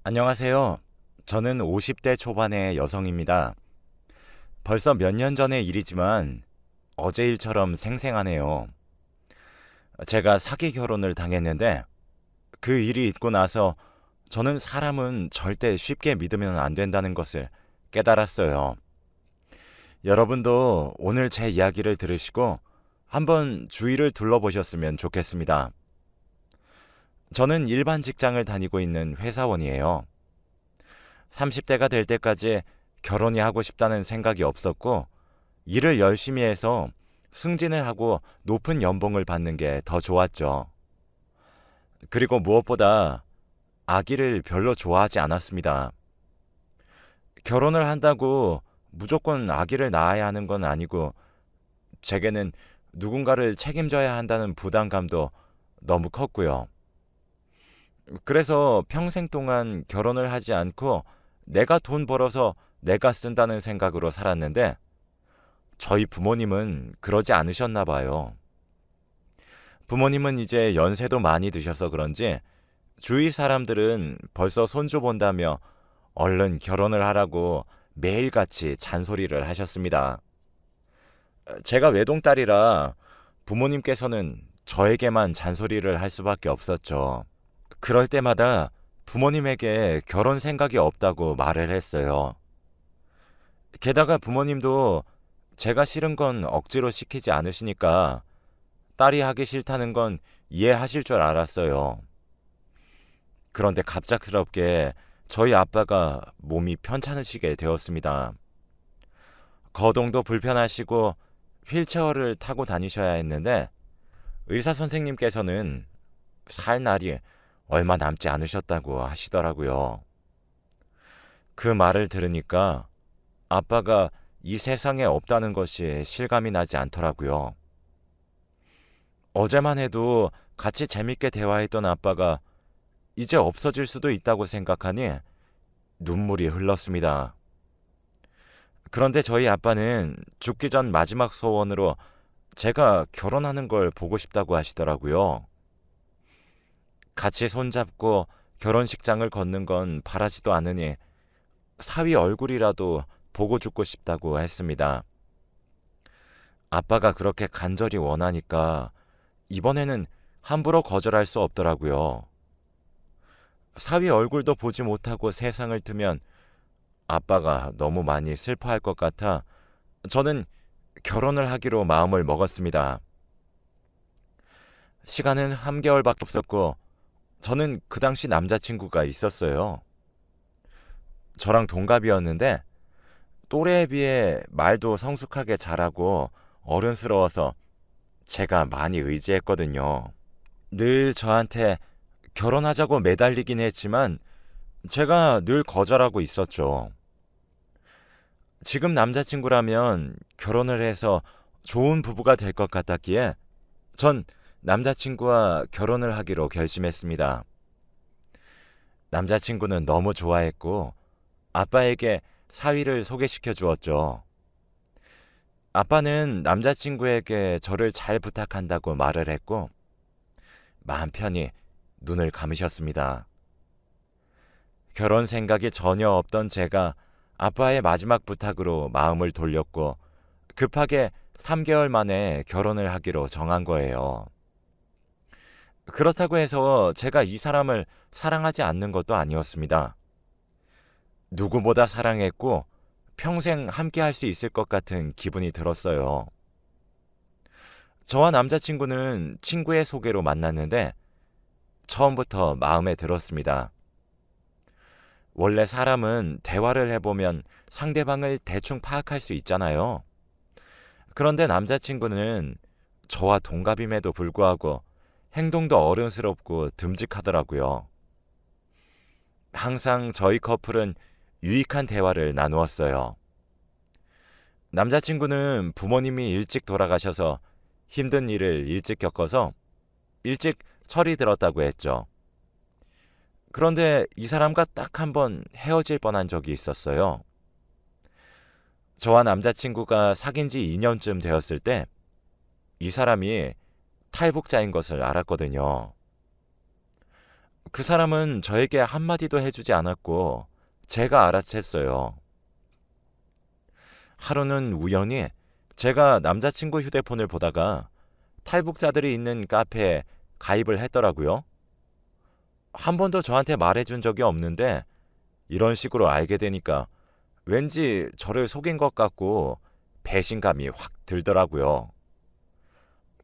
안녕하세요. 저는 50대 초반의 여성입니다. 벌써 몇 년 전의 일이지만 어제 일처럼 생생하네요. 제가 사기 결혼을 당했는데 그 일이 있고 나서 저는 사람은 절대 쉽게 믿으면 안 된다는 것을 깨달았어요. 여러분도 오늘 제 이야기를 들으시고 한번 주위를 둘러보셨으면 좋겠습니다. 저는 일반 직장을 다니고 있는 회사원이에요. 30대가 될 때까지 결혼이 하고 싶다는 생각이 없었고, 일을 열심히 해서 승진을 하고 높은 연봉을 받는 게 더 좋았죠. 그리고 무엇보다 아기를 별로 좋아하지 않았습니다. 결혼을 한다고 무조건 아기를 낳아야 하는 건 아니고, 제게는 누군가를 책임져야 한다는 부담감도 너무 컸고요. 그래서 평생 동안 결혼을 하지 않고 내가 돈 벌어서 내가 쓴다는 생각으로 살았는데 저희 부모님은 그러지 않으셨나 봐요. 부모님은 이제 연세도 많이 드셔서 그런지 주위 사람들은 벌써 손주 본다며 얼른 결혼을 하라고 매일같이 잔소리를 하셨습니다. 제가 외동딸이라 부모님께서는 저에게만 잔소리를 할 수밖에 없었죠. 그럴 때마다 부모님에게 결혼 생각이 없다고 말을 했어요. 게다가 부모님도 제가 싫은 건 억지로 시키지 않으시니까 딸이 하기 싫다는 건 이해하실 줄 알았어요. 그런데 갑작스럽게 저희 아빠가 몸이 편찮으시게 되었습니다. 거동도 불편하시고 휠체어를 타고 다니셔야 했는데 의사 선생님께서는 살 날이 얼마 남지 않으셨다고 하시더라고요. 그 말을 들으니까 아빠가 이 세상에 없다는 것이 실감이 나지 않더라고요. 어제만 해도 같이 재밌게 대화했던 아빠가 이제 없어질 수도 있다고 생각하니 눈물이 흘렀습니다. 그런데 저희 아빠는 죽기 전 마지막 소원으로 제가 결혼하는 걸 보고 싶다고 하시더라고요. 같이 손잡고 결혼식장을 걷는 건 바라지도 않으니 사위 얼굴이라도 보고 죽고 싶다고 했습니다. 아빠가 그렇게 간절히 원하니까 이번에는 함부로 거절할 수 없더라고요. 사위 얼굴도 보지 못하고 세상을 트면 아빠가 너무 많이 슬퍼할 것 같아 저는 결혼을 하기로 마음을 먹었습니다. 시간은 3개월밖에 없었고 저는 그 당시 남자친구가 있었어요. 저랑 동갑이었는데 또래에 비해 말도 성숙하게 잘하고 어른스러워서 제가 많이 의지했거든요. 늘 저한테 결혼하자고 매달리긴 했지만 제가 늘 거절하고 있었죠. 지금 남자친구라면 결혼을 해서 좋은 부부가 될 것 같았기에 전 남자친구와 결혼을 하기로 결심했습니다. 남자친구는 너무 좋아했고 아빠에게 사위를 소개시켜 주었죠. 아빠는 남자친구에게 저를 잘 부탁한다고 말을 했고 마음 편히 눈을 감으셨습니다. 결혼 생각이 전혀 없던 제가 아빠의 마지막 부탁으로 마음을 돌렸고 급하게 3개월 만에 결혼을 하기로 정한 거예요. 그렇다고 해서 제가 이 사람을 사랑하지 않는 것도 아니었습니다. 누구보다 사랑했고 평생 함께 할 수 있을 것 같은 기분이 들었어요. 저와 남자친구는 친구의 소개로 만났는데 처음부터 마음에 들었습니다. 원래 사람은 대화를 해보면 상대방을 대충 파악할 수 있잖아요. 그런데 남자친구는 저와 동갑임에도 불구하고 행동도 어른스럽고 듬직하더라고요. 항상 저희 커플은 유익한 대화를 나누었어요. 남자친구는 부모님이 일찍 돌아가셔서 힘든 일을 일찍 겪어서 일찍 철이 들었다고 했죠. 그런데 이 사람과 딱 한 번 헤어질 뻔한 적이 있었어요. 저와 남자친구가 사귄 지 2년쯤 되었을 때 이 사람이 탈북자인 것을 알았거든요. 그 사람은 저에게 한마디도 해주지 않았고 제가 알아챘어요. 하루는 우연히 제가 남자친구 휴대폰을 보다가 탈북자들이 있는 카페에 가입을 했더라고요. 한 번도 저한테 말해준 적이 없는데 이런 식으로 알게 되니까 왠지 저를 속인 것 같고 배신감이 확 들더라고요.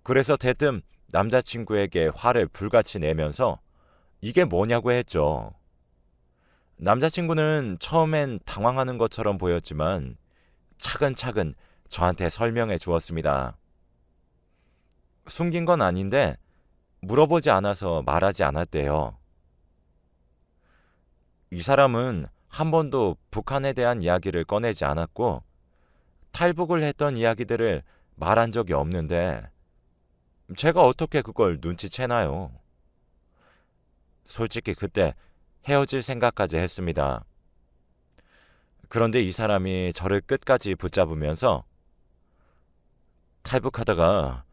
그래서 대뜸 남자친구에게 화를 불같이 내면서 이게 뭐냐고 했죠. 남자친구는 처음엔 당황하는 것처럼 보였지만 차근차근 저한테 설명해 주었습니다. 숨긴 건 아닌데 물어보지 않아서 말하지 않았대요. 이 사람은 한 번도 북한에 대한 이야기를 꺼내지 않았고 탈북을 했던 이야기들을 말한 적이 없는데 제가 어떻게 그걸 눈치채나요? 솔직히 그때 헤어질 생각까지 했습니다. 그런데 이 사람이 저를 끝까지 붙잡으면서 탈북하다가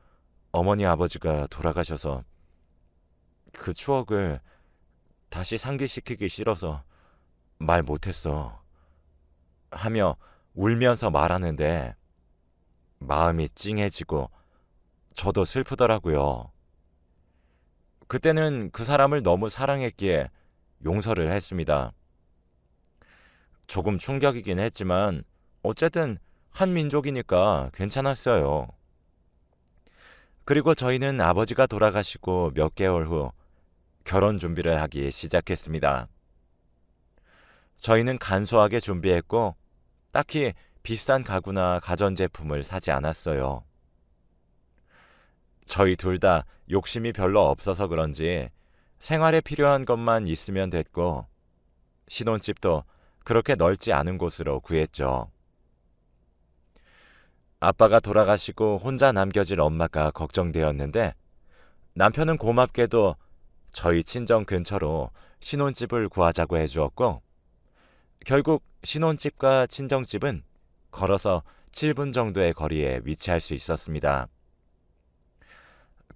어머니 아버지가 돌아가셔서 그 추억을 다시 상기시키기 싫어서 말 못했어 하며 울면서 말하는데 마음이 찡해지고 저도 슬프더라고요. 그때는 그 사람을 너무 사랑했기에 용서를 했습니다. 조금 충격이긴 했지만 어쨌든 한 민족이니까 괜찮았어요. 그리고 저희는 아버지가 돌아가시고 몇 개월 후 결혼 준비를 하기 시작했습니다. 저희는 간소하게 준비했고 딱히 비싼 가구나 가전제품을 사지 않았어요. 저희 둘 다 욕심이 별로 없어서 그런지 생활에 필요한 것만 있으면 됐고 신혼집도 그렇게 넓지 않은 곳으로 구했죠. 아빠가 돌아가시고 혼자 남겨질 엄마가 걱정되었는데 남편은 고맙게도 저희 친정 근처로 신혼집을 구하자고 해주었고 결국 신혼집과 친정집은 걸어서 7분 정도의 거리에 위치할 수 있었습니다.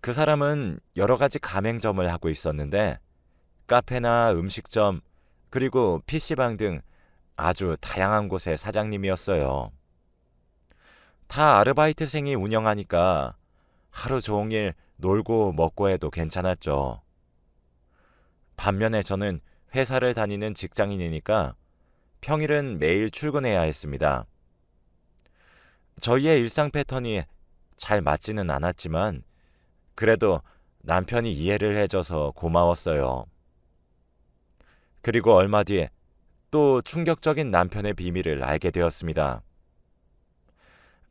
그 사람은 여러 가지 가맹점을 하고 있었는데 카페나 음식점 그리고 PC방 등 아주 다양한 곳의 사장님이었어요. 다 아르바이트생이 운영하니까 하루 종일 놀고 먹고 해도 괜찮았죠. 반면에 저는 회사를 다니는 직장인이니까 평일은 매일 출근해야 했습니다. 저희의 일상 패턴이 잘 맞지는 않았지만 그래도 남편이 이해를 해줘서 고마웠어요. 그리고 얼마 뒤에 또 충격적인 남편의 비밀을 알게 되었습니다.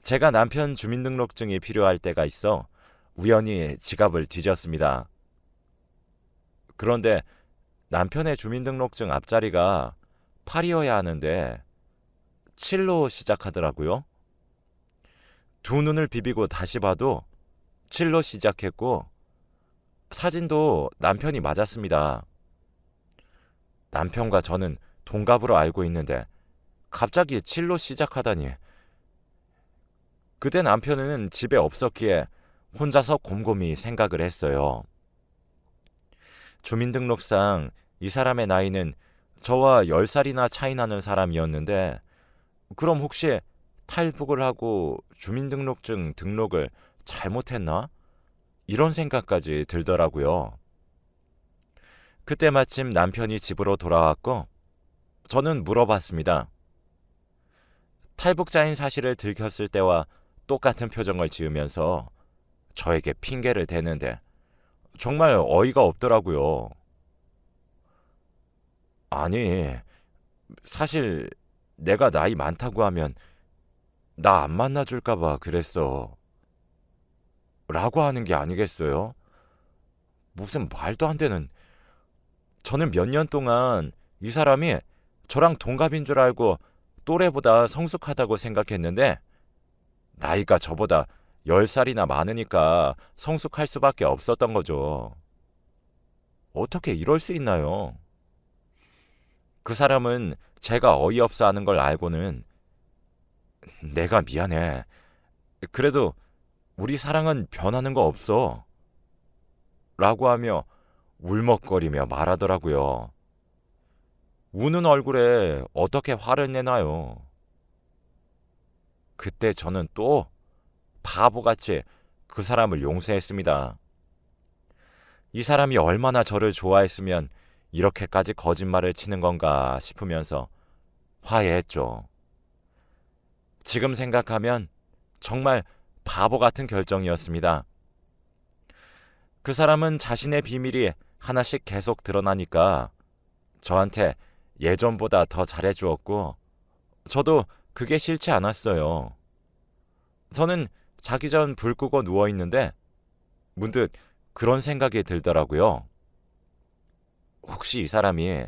제가 남편 주민등록증이 필요할 때가 있어 우연히 지갑을 뒤졌습니다. 그런데 남편의 주민등록증 앞자리가 8이어야 하는데 7로 시작하더라고요. 두 눈을 비비고 다시 봐도 7로 시작했고 사진도 남편이 맞았습니다. 남편과 저는 동갑으로 알고 있는데 갑자기 7로 시작하다니. 그때 남편은 집에 없었기에 혼자서 곰곰이 생각을 했어요. 주민등록상 이 사람의 나이는 저와 10살이나 차이 나는 사람이었는데 그럼 혹시 탈북을 하고 주민등록증 등록을 잘못했나? 이런 생각까지 들더라고요. 그때 마침 남편이 집으로 돌아왔고 저는 물어봤습니다. 탈북자인 사실을 들켰을 때와 똑같은 표정을 지으면서 저에게 핑계를 대는데 정말 어이가 없더라고요. 아니, 사실 내가 나이 많다고 하면 나 안 만나줄까봐 그랬어. 라고 하는 게 아니겠어요? 무슨 말도 안 되는. 저는 몇 년 동안 이 사람이 저랑 동갑인 줄 알고 또래보다 성숙하다고 생각했는데 나이가 저보다 10살이나 많으니까 성숙할 수밖에 없었던 거죠. 어떻게 이럴 수 있나요? 그 사람은 제가 어이없어 하는 걸 알고는 내가 미안해. 그래도 우리 사랑은 변하는 거 없어. 라고 하며 울먹거리며 말하더라고요. 우는 얼굴에 어떻게 화를 내나요? 그때 저는 또 바보같이 그 사람을 용서했습니다. 이 사람이 얼마나 저를 좋아했으면 이렇게까지 거짓말을 치는 건가 싶으면서 화해했죠. 지금 생각하면 정말 바보 같은 결정이었습니다. 그 사람은 자신의 비밀이 하나씩 계속 드러나니까 저한테 예전보다 더 잘해주었고, 저도 그게 싫지 않았어요. 저는 자기 전 불 끄고 누워있는데 문득 그런 생각이 들더라고요. 혹시 이 사람이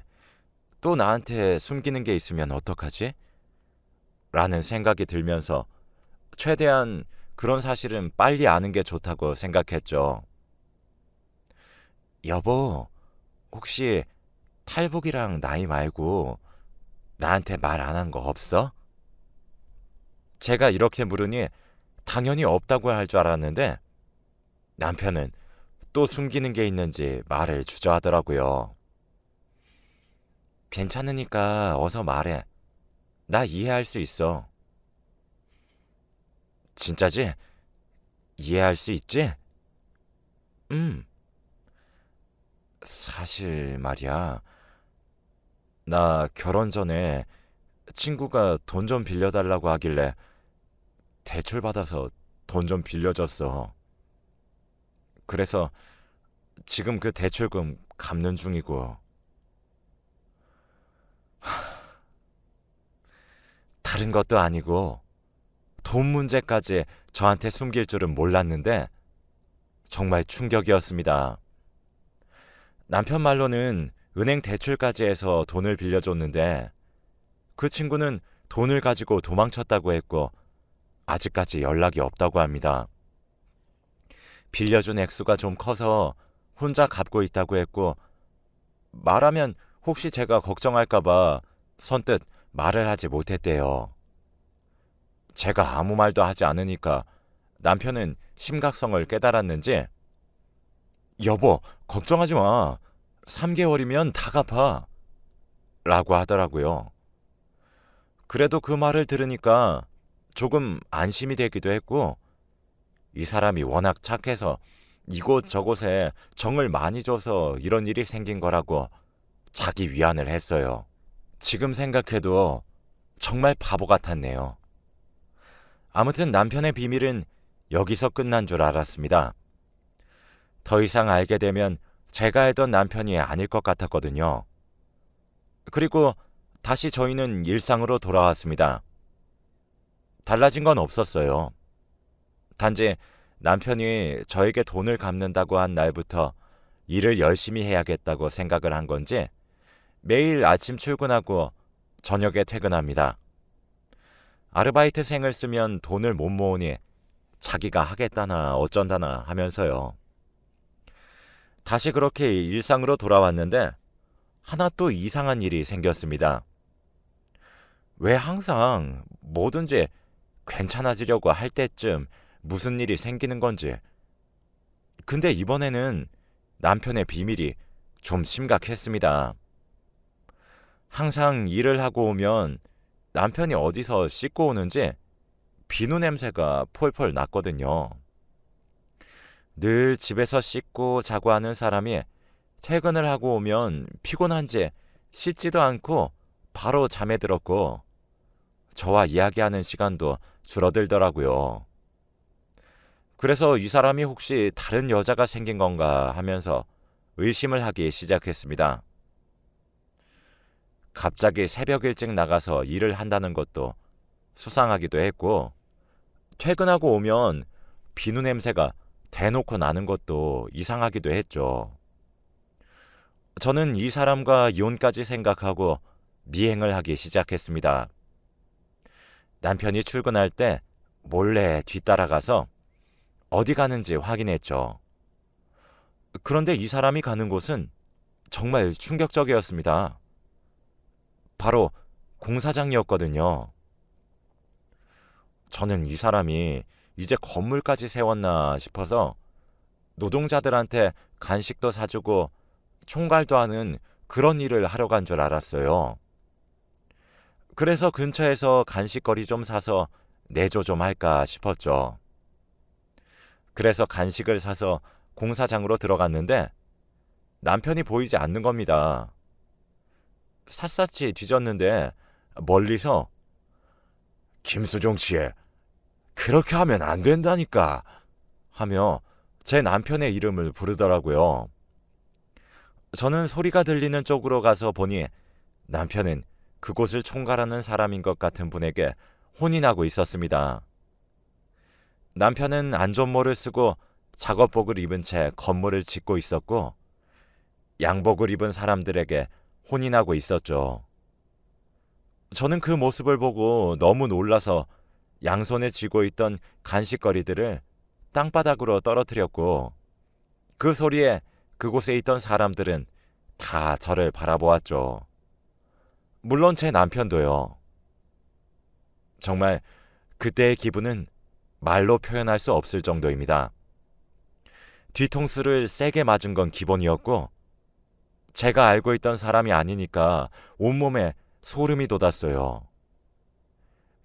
또 나한테 숨기는 게 있으면 어떡하지? 라는 생각이 들면서 최대한 그런 사실은 빨리 아는 게 좋다고 생각했죠. 여보, 혹시 탈북이랑 나이 말고 나한테 말 안 한 거 없어? 제가 이렇게 물으니 당연히 없다고 할 줄 알았는데 남편은 또 숨기는 게 있는지 말을 주저하더라고요. 괜찮으니까 어서 말해. 나 이해할 수 있어. 진짜지? 이해할 수 있지? 음, 사실 말이야. 나 결혼 전에 친구가 돈 좀 빌려달라고 하길래 대출 받아서 돈 좀 빌려줬어. 그래서 지금 그 대출금 갚는 중이고. 다른 것도 아니고 돈 문제까지 저한테 숨길 줄은 몰랐는데 정말 충격이었습니다. 남편 말로는 은행 대출까지 해서 돈을 빌려줬는데 그 친구는 돈을 가지고 도망쳤다고 했고 아직까지 연락이 없다고 합니다. 빌려준 액수가 좀 커서 혼자 갚고 있다고 했고 말하면 혹시 제가 걱정할까봐 선뜻 말을 하지 못했대요. 제가 아무 말도 하지 않으니까 남편은 심각성을 깨달았는지 여보, 걱정하지 마. 3개월이면 다 갚아. 라고 하더라고요. 그래도 그 말을 들으니까 조금 안심이 되기도 했고 이 사람이 워낙 착해서 이곳저곳에 정을 많이 줘서 이런 일이 생긴 거라고 자기 위안을 했어요. 지금 생각해도 정말 바보 같았네요. 아무튼 남편의 비밀은 여기서 끝난 줄 알았습니다. 더 이상 알게 되면 제가 알던 남편이 아닐 것 같았거든요. 그리고 다시 저희는 일상으로 돌아왔습니다. 달라진 건 없었어요. 단지 남편이 저에게 돈을 갚는다고 한 날부터 일을 열심히 해야겠다고 생각을 한 건지 매일 아침 출근하고 저녁에 퇴근합니다. 아르바이트생을 쓰면 돈을 못 모으니 자기가 하겠다나 어쩐다나 하면서요. 다시 그렇게 일상으로 돌아왔는데 하나 또 이상한 일이 생겼습니다. 왜 항상 뭐든지 괜찮아지려고 할 때쯤 무슨 일이 생기는 건지. 근데 이번에는 남편의 비밀이 좀 심각했습니다. 항상 일을 하고 오면 남편이 어디서 씻고 오는지 비누 냄새가 폴폴 났거든요. 늘 집에서 씻고 자고 하는 사람이 퇴근을 하고 오면 피곤한지 씻지도 않고 바로 잠에 들었고 저와 이야기하는 시간도 줄어들더라고요. 그래서 이 사람이 혹시 다른 여자가 생긴 건가 하면서 의심을 하기 시작했습니다. 갑자기 새벽 일찍 나가서 일을 한다는 것도 수상하기도 했고 퇴근하고 오면 비누 냄새가 대놓고 나는 것도 이상하기도 했죠. 저는 이 사람과 이혼까지 생각하고 미행을 하기 시작했습니다. 남편이 출근할 때 몰래 뒤따라가서 어디 가는지 확인했죠. 그런데 이 사람이 가는 곳은 정말 충격적이었습니다. 바로 공사장이었거든요. 저는 이 사람이 이제 건물까지 세웠나 싶어서 노동자들한테 간식도 사주고 총괄도 하는 그런 일을 하러 간 줄 알았어요. 그래서 근처에서 간식거리 좀 사서 내조 좀 할까 싶었죠. 그래서 간식을 사서 공사장으로 들어갔는데 남편이 보이지 않는 겁니다. 샅샅이 뒤졌는데 멀리서 김수종 씨, 그렇게 하면 안 된다니까 하며 제 남편의 이름을 부르더라고요. 저는 소리가 들리는 쪽으로 가서 보니 남편은 그곳을 총괄하는 사람인 것 같은 분에게 혼인하고 있었습니다. 남편은 안전모를 쓰고 작업복을 입은 채 건물을 짓고 있었고 양복을 입은 사람들에게 혼인하고 있었죠. 저는 그 모습을 보고 너무 놀라서 양손에 쥐고 있던 간식거리들을 땅바닥으로 떨어뜨렸고 그 소리에 그곳에 있던 사람들은 다 저를 바라보았죠. 물론 제 남편도요. 정말 그때의 기분은 말로 표현할 수 없을 정도입니다. 뒤통수를 세게 맞은 건 기본이었고 제가 알고 있던 사람이 아니니까 온몸에 소름이 돋았어요.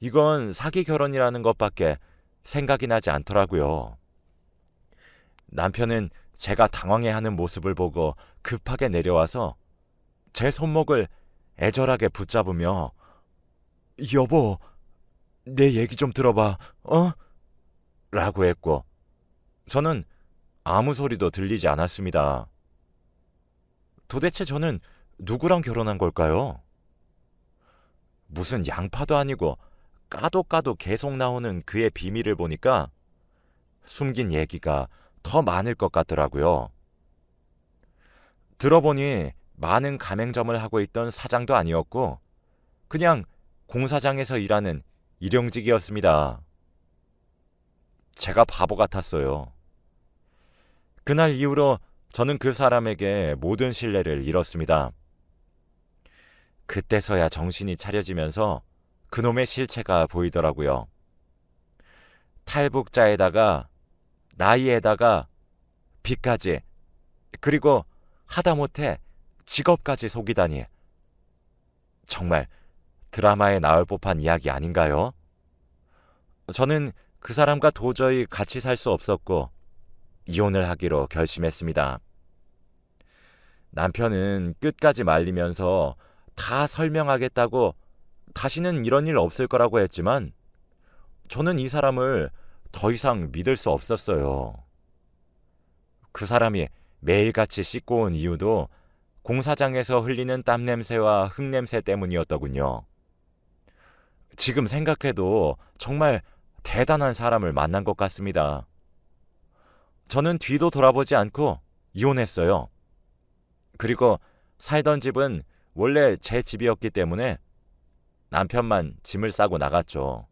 이건 사기 결혼이라는 것밖에 생각이 나지 않더라고요. 남편은 제가 당황해하는 모습을 보고 급하게 내려와서 제 손목을 애절하게 붙잡으며 여보, 내 얘기 좀 들어봐, 어? 라고 했고 저는 아무 소리도 들리지 않았습니다. 도대체 저는 누구랑 결혼한 걸까요? 무슨 양파도 아니고 까도 계속 나오는 그의 비밀을 보니까 숨긴 얘기가 더 많을 것 같더라고요. 들어보니 많은 가맹점을 하고 있던 사장도 아니었고 그냥 공사장에서 일하는 일용직이었습니다. 제가 바보 같았어요. 그날 이후로 저는 그 사람에게 모든 신뢰를 잃었습니다. 그때서야 정신이 차려지면서 그놈의 실체가 보이더라고요. 탈북자에다가 나이에다가 빚까지 그리고 하다못해 직업까지 속이다니. 정말 드라마에 나올 법한 이야기 아닌가요? 저는 그 사람과 도저히 같이 살 수 없었고 이혼을 하기로 결심했습니다. 남편은 끝까지 말리면서 다 설명하겠다고 다시는 이런 일 없을 거라고 했지만 저는 이 사람을 더 이상 믿을 수 없었어요. 그 사람이 매일같이 씻고 온 이유도 공사장에서 흘리는 땀 냄새와 흙 냄새 때문이었더군요. 지금 생각해도 정말 대단한 사람을 만난 것 같습니다. 저는 뒤도 돌아보지 않고 이혼했어요. 그리고 살던 집은 원래 제 집이었기 때문에 남편만 짐을 싸고 나갔죠.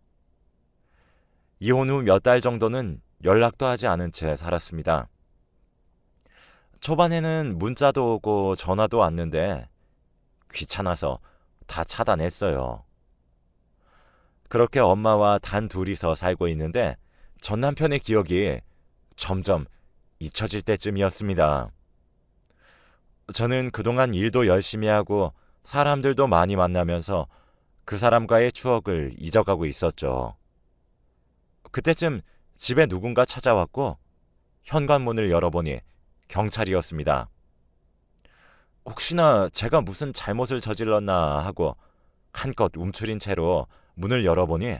이혼 후 몇 달 정도는 연락도 하지 않은 채 살았습니다. 초반에는 문자도 오고 전화도 왔는데 귀찮아서 다 차단했어요. 그렇게 엄마와 단 둘이서 살고 있는데 전 남편의 기억이 점점 잊혀질 때쯤이었습니다. 저는 그동안 일도 열심히 하고 사람들도 많이 만나면서 그 사람과의 추억을 잊어가고 있었죠. 그때쯤 집에 누군가 찾아왔고 현관문을 열어보니 경찰이었습니다. 혹시나 제가 무슨 잘못을 저질렀나 하고 한껏 움츠린 채로 문을 열어보니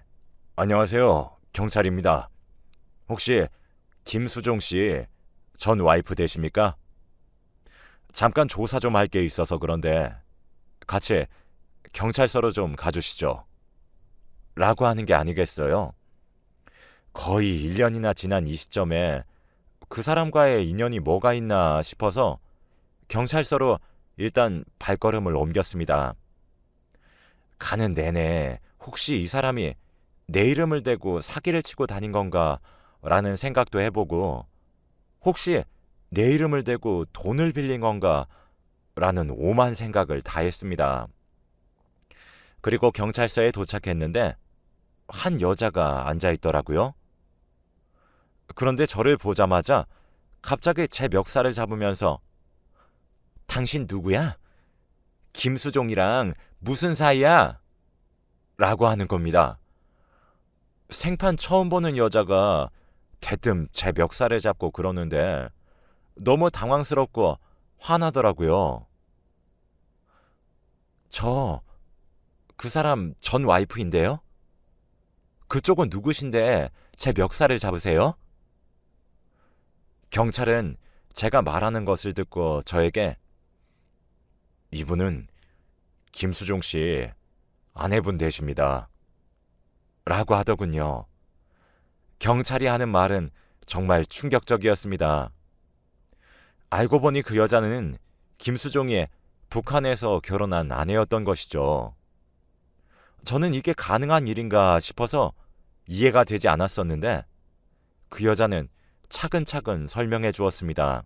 안녕하세요, 경찰입니다. 혹시 김수종 씨 전 와이프 되십니까? 잠깐 조사 좀 할 게 있어서 그런데 같이 경찰서로 좀 가주시죠. 라고 하는 게 아니겠어요? 거의 1년이나 지난 이 시점에 그 사람과의 인연이 뭐가 있나 싶어서 경찰서로 일단 발걸음을 옮겼습니다. 가는 내내 혹시 이 사람이 내 이름을 대고 사기를 치고 다닌 건가 라는 생각도 해보고 혹시 내 이름을 대고 돈을 빌린 건가 라는 오만 생각을 다 했습니다. 그리고 경찰서에 도착했는데 한 여자가 앉아있더라고요. 그런데 저를 보자마자 갑자기 제 멱살을 잡으면서 당신 누구야? 김수종이랑 무슨 사이야? 라고 하는 겁니다. 생판 처음 보는 여자가 대뜸 제 멱살을 잡고 그러는데 너무 당황스럽고 화나더라고요. 그 사람 전 와이프인데요? 그쪽은 누구신데 제 멱살을 잡으세요? 경찰은 제가 말하는 것을 듣고 저에게 이분은 김수종 씨 아내분 되십니다. 라고 하더군요. 경찰이 하는 말은 정말 충격적이었습니다. 알고 보니 그 여자는 김수종이 북한에서 결혼한 아내였던 것이죠. 저는 이게 가능한 일인가 싶어서 이해가 되지 않았었는데 그 여자는 차근차근 설명해 주었습니다.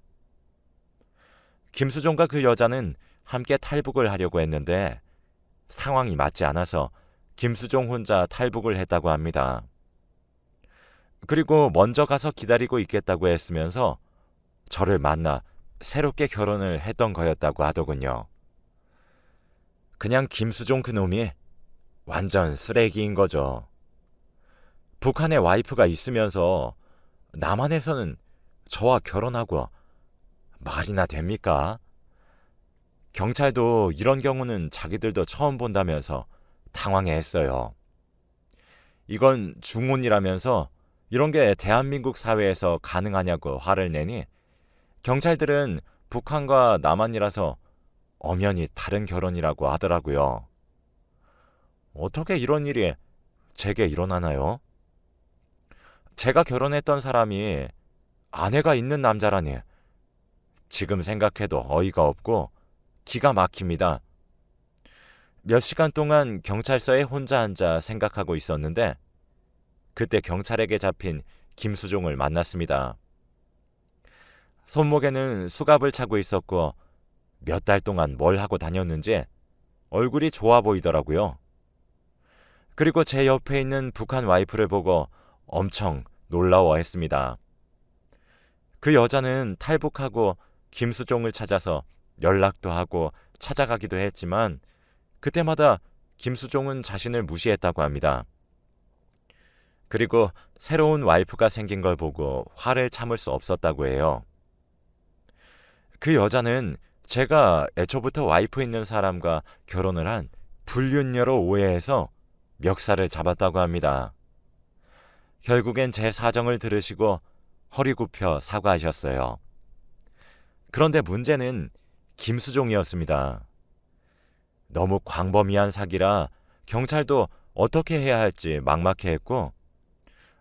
김수종과 그 여자는 함께 탈북을 하려고 했는데 상황이 맞지 않아서 김수종 혼자 탈북을 했다고 합니다. 그리고 먼저 가서 기다리고 있겠다고 했으면서 저를 만나 새롭게 결혼을 했던 거였다고 하더군요. 그냥 김수종 그놈이 완전 쓰레기인 거죠. 북한에 와이프가 있으면서 남한에서는 저와 결혼하고 말이나 됩니까? 경찰도 이런 경우는 자기들도 처음 본다면서 당황해했어요. 이건 중혼이라면서 이런 게 대한민국 사회에서 가능하냐고 화를 내니 경찰들은 북한과 남한이라서 엄연히 다른 결혼이라고 하더라고요. 어떻게 이런 일이 제게 일어나나요? 제가 결혼했던 사람이 아내가 있는 남자라니 지금 생각해도 어이가 없고 기가 막힙니다. 몇 시간 동안 경찰서에 혼자 앉아 생각하고 있었는데 그때 경찰에게 잡힌 김수종을 만났습니다. 손목에는 수갑을 차고 있었고 몇 달 동안 뭘 하고 다녔는지 얼굴이 좋아 보이더라고요. 그리고 제 옆에 있는 북한 와이프를 보고 엄청 놀라워했습니다. 그 여자는 탈북하고 김수종을 찾아서 연락도 하고 찾아가기도 했지만 그때마다 김수종은 자신을 무시했다고 합니다. 그리고 새로운 와이프가 생긴 걸 보고 화를 참을 수 없었다고 해요. 그 여자는 제가 애초부터 와이프 있는 사람과 결혼을 한 불륜녀로 오해해서 멱살을 잡았다고 합니다. 결국엔 제 사정을 들으시고 허리 굽혀 사과하셨어요. 그런데 문제는 김수종이었습니다. 너무 광범위한 사기라 경찰도 어떻게 해야 할지 막막해했고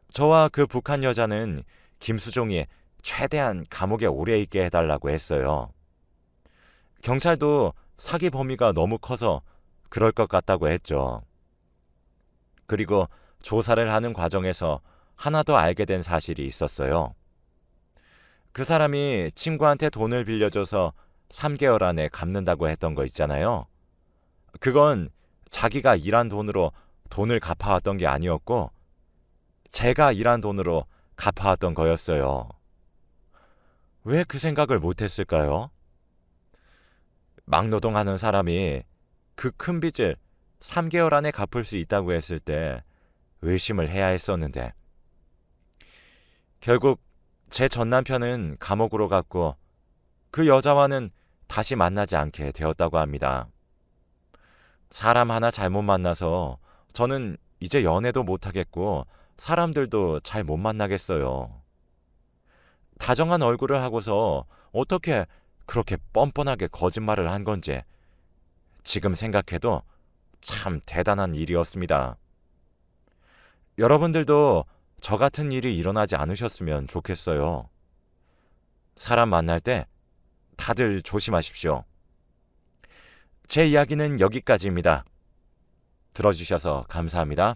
저와 그 북한 여자는 김수종이 최대한 감옥에 오래 있게 해달라고 했어요. 경찰도 사기 범위가 너무 커서 그럴 것 같다고 했죠. 그리고 조사를 하는 과정에서 하나 더 알게 된 사실이 있었어요. 그 사람이 친구한테 돈을 빌려줘서 3개월 안에 갚는다고 했던 거 있잖아요. 그건 자기가 일한 돈으로 돈을 갚아왔던 게 아니었고 제가 일한 돈으로 갚아왔던 거였어요. 왜 그 생각을 못했을까요? 막노동하는 사람이 그 큰 빚을 3개월 안에 갚을 수 있다고 했을 때 의심을 해야 했었는데 결국 제 전남편은 감옥으로 갔고 그 여자와는 다시 만나지 않게 되었다고 합니다. 사람 하나 잘못 만나서 저는 이제 연애도 못하겠고 사람들도 잘 못 만나겠어요. 다정한 얼굴을 하고서 어떻게 그렇게 뻔뻔하게 거짓말을 한 건지 지금 생각해도 참 대단한 일이었습니다. 여러분들도 저 같은 일이 일어나지 않으셨으면 좋겠어요. 사람 만날 때 다들 조심하십시오. 제 이야기는 여기까지입니다. 들어주셔서 감사합니다.